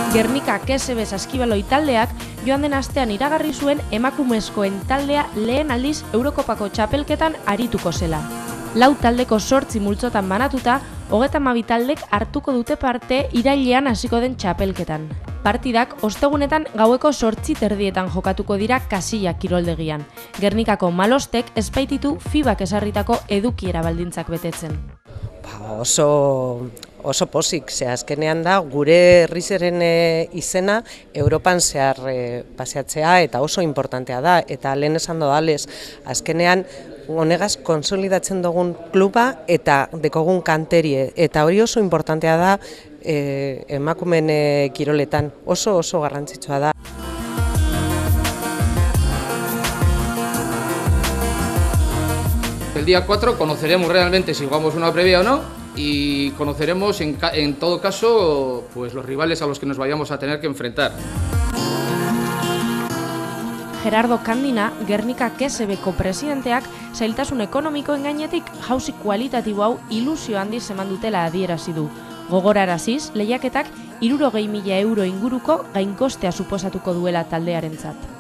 Gernika KSB Saskibaloi taldeak joan den astean iragarri zuen emakumezkoen taldea lehen aldiz Eurokopako txapelketan arituko zela. 4 taldeko 8 multzotan banatuta, 32 taldek hartuko dute parte irailean hasiko den txapelketan. Partidak ostegunetan gaueko 8:30 jokatuko dira Kasilla kiroldegian. Gernikako Malostek ez baititu FIBak ezarritako edukiera baldintzak betetzen. Oso pozik, azkenean da gure herrizeren izena Europan zehar paseatzea eta oso importantea da, eta lehen esan dodalez, azkenean honegaz konsolidatzen dugun kluba eta dekogun kanterie, eta hori oso importantea da emakumen kiroletan, oso garrantzitsua da. El día 4 conoceremos realmente si jugamos una previa o no y conoceremos en todo caso pues, los rivales a los que nos vayamos a tener que enfrentar. Gerardo Kandina, Gernika KSBko presidenteak, zailtasun ekonomikoen gainetik jauzi kualitatibo hau ilusio handiz eman dutela adierazi du. Gogoraraziz, lehiaketak 60.000 euro inguruko gainkostea suposatuko duela taldearentzat.